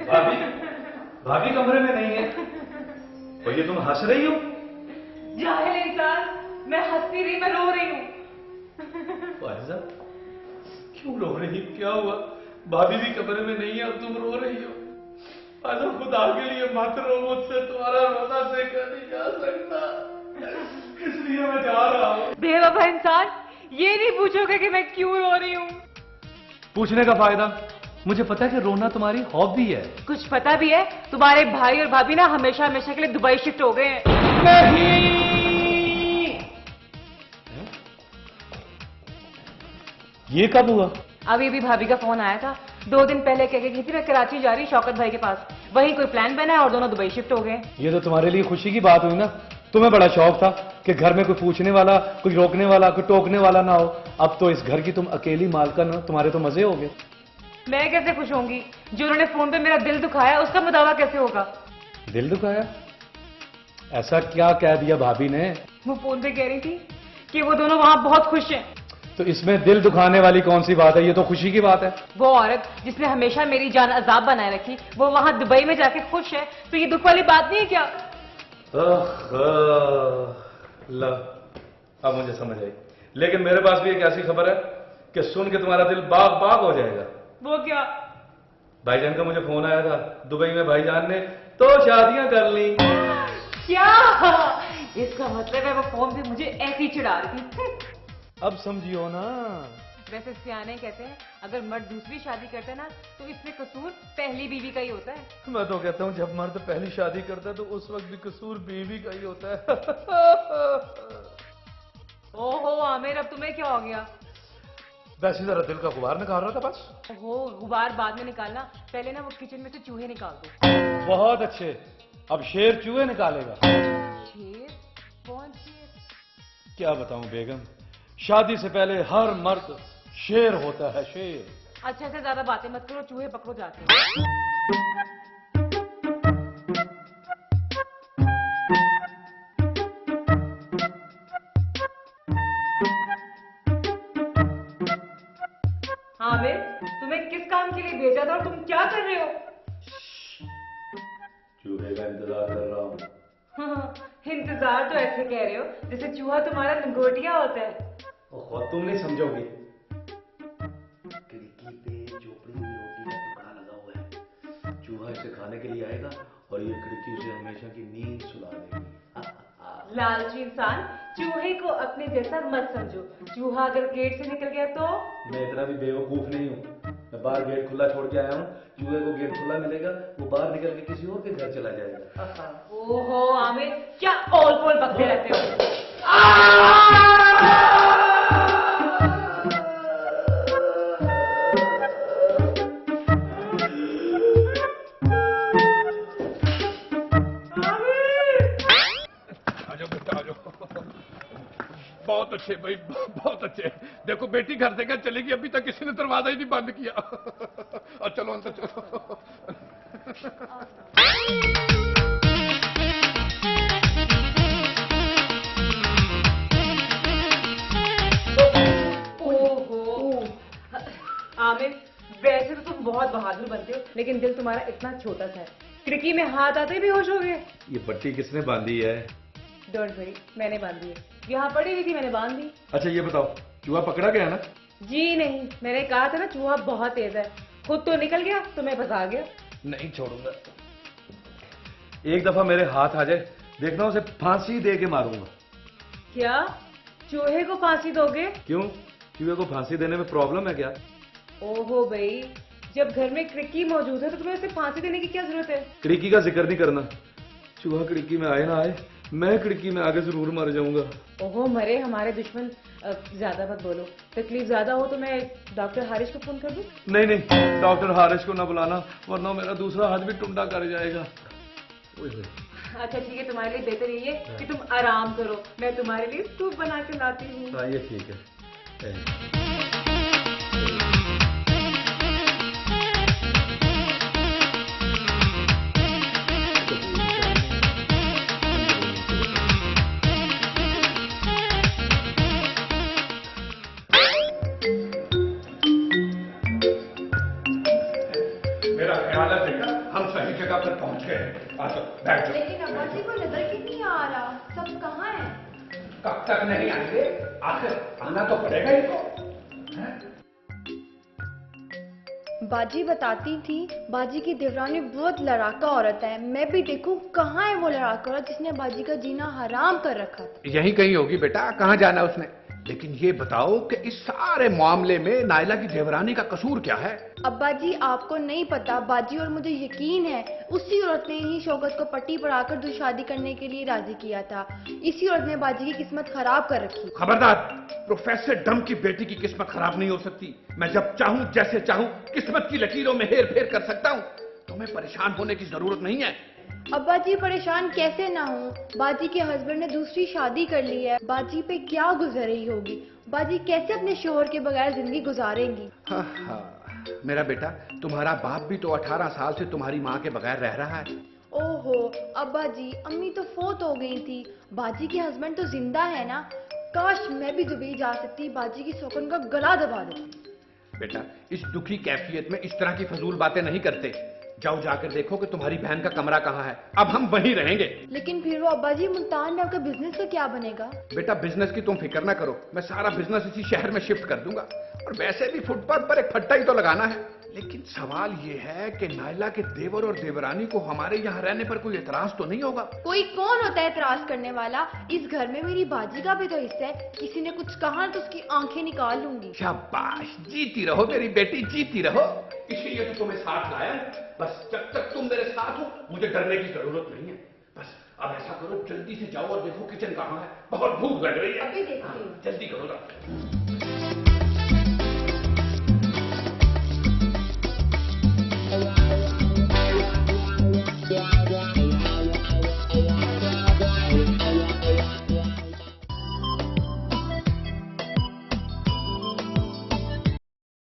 भाभी, भाभी कमरे में नहीं है। और ये तुम हंस रही हो? जाहिल इंसान, मैं हंसती नहीं, मैं रो रही हूँ। भाई साहब, क्यों रो रही हो? क्या हुआ? भाभी भी कमरे में नहीं है और तुम रो रही हो? भाई साहब, खुदा के लिए मत रो, मुझसे तुम्हारा रोना देखा नहीं जा सकता, इसलिए मैं जा रहा हूँ। बेवफा इंसान, ये नहीं पूछोगे कि मैं क्यों रो रही हूँ? पूछने का फायदा? मुझे पता है कि रोना तुम्हारी हॉबी है। कुछ पता भी है? तुम्हारे भाई और भाभी ना हमेशा हमेशा के लिए दुबई शिफ्ट हो गए हैं। नहीं! ये कब हुआ? अभी भी भाभी का फोन आया था, 2 दिन पहले कह के गई थी मैं कराची जा रही शौकत भाई के पास। वही कोई प्लान बना है और दोनों दुबई शिफ्ट हो गए। ये तो तुम्हारे लिए खुशी की बात हुई ना। तुम्हें बड़ा शौक था कि घर में कोई पूछने वाला, कोई रोकने वाला, कोई टोकने वाला ना हो। अब तो इस घर की तुम अकेली मालकन हो, तुम्हारे तो मजे हो गए। मैं कैसे खुश होंगी? जो उन्होंने फोन पे मेरा दिल दुखाया उसका मुदावा कैसे होगा? दिल दुखाया? ऐसा क्या कह दिया भाभी ने? वो फोन पे कह रही थी कि वो दोनों वहां बहुत खुश हैं। तो इसमें दिल दुखाने वाली कौन सी बात है? ये तो खुशी की बात है। वो औरत जिसने हमेशा मेरी जान अजाब बनाए रखी, वो वहां दुबई में जाके खुश है, तो ये दुख वाली बात नहीं है क्या? ला, अब मुझे समझ आई। लेकिन मेरे पास भी एक ऐसी खबर है कि सुन के तुम्हारा दिल बाग बाग हो जाएगा। वो क्या? भाईजान का मुझे फोन आया था, दुबई में भाईजान ने तो शादियां कर ली। क्या? इसका मतलब है वो फोन पे मुझे ऐसी चिढ़ा रही थी। अब समझियो ना। वैसे सियाने कहते हैं अगर मर्द दूसरी शादी करता है ना तो इसमें कसूर पहली बीवी का ही होता है। मैं तो कहता हूँ जब मर्द पहली शादी करता है तो उस वक्त भी कसूर बीवी का ही होता है। ओहो आमिर, अब तुम्हें क्या हो गया? वैसे जरा दिल का गुबार निकाल रहा था बस। ओहो, गुबार बाद में निकालना, पहले ना वो किचन में से चूहे निकाल दो। बहुत अच्छे, अब शेर चूहे निकालेगा। शेर? कौन शेर? क्या बताऊं बेगम, शादी से पहले हर मर्द शेर होता है, शेर। अच्छा से ज्यादा बातें मत करो, चूहे पकड़ो जाके। आमिर, तुम्हें किस काम के लिए भेजा था और तुम क्या कर रहे हो? चूहे का इंतजार कर रहा हूँ। हाँ, इंतजार तो ऐसे कह रहे हो जैसे चूहा तुम्हारा लंगोटिया होता है। और तुम नहीं समझोगी। खिड़की पे चोपड़ी हुई रोटी का टुकड़ा लगा हुआ है। चूहा इसे खाने के लिए आएगा और ये खिड़की उसे हमेशा की नींद सुला देगी। लालची इंसान, चूहे को अपने जैसा मत समझो। चूहा अगर गेट से निकल गया तो? मैं इतना भी बेवकूफ नहीं हूँ। मैं बाहर गेट खुला छोड़ के आया हूँ। चूहे को गेट खुला मिलेगा, वो बाहर निकल के किसी और के घर चला जाएगा। ओहो आमिर, क्या ओल पोल बकते रहते हो? बहुत अच्छे भाई, बहुत अच्छे। देखो बेटी घर से घर चलेगी, अभी तक किसी ने दरवाजा ही नहीं बंद किया। और चलो अंदर चलो। ओहो आमिर, वैसे तो तुम बहुत बहादुर बनते हो, लेकिन दिल तुम्हारा इतना छोटा सा है, खिड़की में हाथ आते भी होश हो गए। ये पट्टी किसने बांधी है? डोंट वरी, मैंने बांध दी है। यहाँ पड़ी हुई थी, मैंने बांध दी। अच्छा ये बताओ, चूहा पकड़ा गया ना? जी नहीं, मैंने कहा था ना चूहा बहुत तेज है। खुद तो निकल गया तो मैं फंसा गया। नहीं छोड़ूंगा। एक दफा मेरे हाथ आ जाए, देखना उसे फांसी दे के मारूंगा। क्या? चूहे को फांसी दोगे? क्यों, चूहे को फांसी देने में प्रॉब्लम है क्या? ओहो भाई, जब घर में खिड़की मौजूद है तो तुम्हें उसे फांसी देने की क्या जरूरत है? खिड़की का जिक्र नहीं करना। चूहा खिड़की में आए ना आए, मैं खिड़की में आगे जरूर मर जाऊंगा। ओहो मरे हमारे दुश्मन, ज्यादा मत बोलो। तकलीफ ज्यादा हो तो मैं डॉक्टर हारिश को फोन कर दूं? नहीं नहीं, डॉक्टर हारिश को ना बुलाना, वरना मेरा दूसरा हाथ भी टुंडा कर जाएगा। अच्छा ठीक है, तुम्हारे लिए बेहतर ये है कि तुम आराम करो, मैं तुम्हारे लिए सूप बना के लाती हूँ। हाँ ये ठीक है। मेरा ख्याल है बेटा, हम सही जगह पर पहुंच गए हैं। आ जाओ, बैठ जाओ। लेकिन अब्बा जी को नजर क्यों नहीं आ रहा? सब कहाँ है? कब तक नहीं आएंगे? आखिर आना तो पड़ेगा इनको, हैं? बाजी बताती थी बाजी की देवरानी बहुत लड़ाका औरत है। मैं भी देखूं कहाँ है वो लड़ाका औरत जिसने बाजी का जीना हराम कर रखा था। यहीं कहीं होगी बेटा, कहाँ जाना उसने। लेकिन ये बताओ कि इस सारे मामले में नायला की देवरानी का कसूर क्या है? अब्बा जी आपको नहीं पता, बाजी और मुझे यकीन है उसी औरत ने ही शौकत को पट्टी पढ़ाकर दूसरी शादी करने के लिए राजी किया था। इसी औरत ने बाजी की किस्मत खराब कर रखी। खबरदार, प्रोफेसर डम की बेटी की किस्मत खराब नहीं हो सकती। मैं जब चाहूं जैसे चाहूं किस्मत की लकीरों में हेर फेर कर सकता हूं। तुम्हें परेशान होने की जरूरत नहीं है। अब्बा जी परेशान कैसे ना हो, बाजी के हस्बैंड ने दूसरी शादी कर ली है। बाजी पे क्या गुजर रही होगी, बाजी कैसे अपने शोहर के बगैर जिंदगी गुजारेंगी। हाँ हाँ, मेरा बेटा, तुम्हारा बाप भी तो 18 साल से तुम्हारी माँ के बगैर रह रहा है। ओहो अब्बा जी, अम्मी तो फोत हो गई थी, बाजी के हस्बैंड तो जिंदा है ना। काश मैं भी दुबई जा सकती, बाजी की सौगन का गला दबा देती। बेटा, इस दुखी कैफियत में इस तरह की फजूल बातें नहीं करते। जाओ जाकर देखो कि तुम्हारी बहन का कमरा कहाँ है। अब हम वहीं रहेंगे। लेकिन फिर वो अब्बा जी मुल्तान में आपका बिजनेस का क्या बनेगा? बेटा, बिजनेस की तुम फिक्र ना करो, मैं सारा बिजनेस इसी शहर में शिफ्ट कर दूंगा। और वैसे भी फुटपाथ पर एक फट्टा ही तो लगाना है। लेकिन सवाल ये है कि नायला के देवर और देवरानी को हमारे यहाँ रहने पर कोई एतराज तो नहीं होगा? कोई कौन होता है एतराज करने वाला? इस घर में मेरी बाजी का भी तो हिस्सा है। किसी ने कुछ कहा तो उसकी आंखें निकाल लूंगी। शाबाश, जीती रहो मेरी बेटी, जीती रहो। इसीलिए तो तुम्हें साथ लाया। बस जब तक तुम मेरे साथ हो मुझे डरने की जरूरत नहीं है। बस अब ऐसा करो, जल्दी से जाओ और देखो किचन कहाँ है। बहुत भूख लग रही है। अभी देखती हूँ। जल्दी करो ना।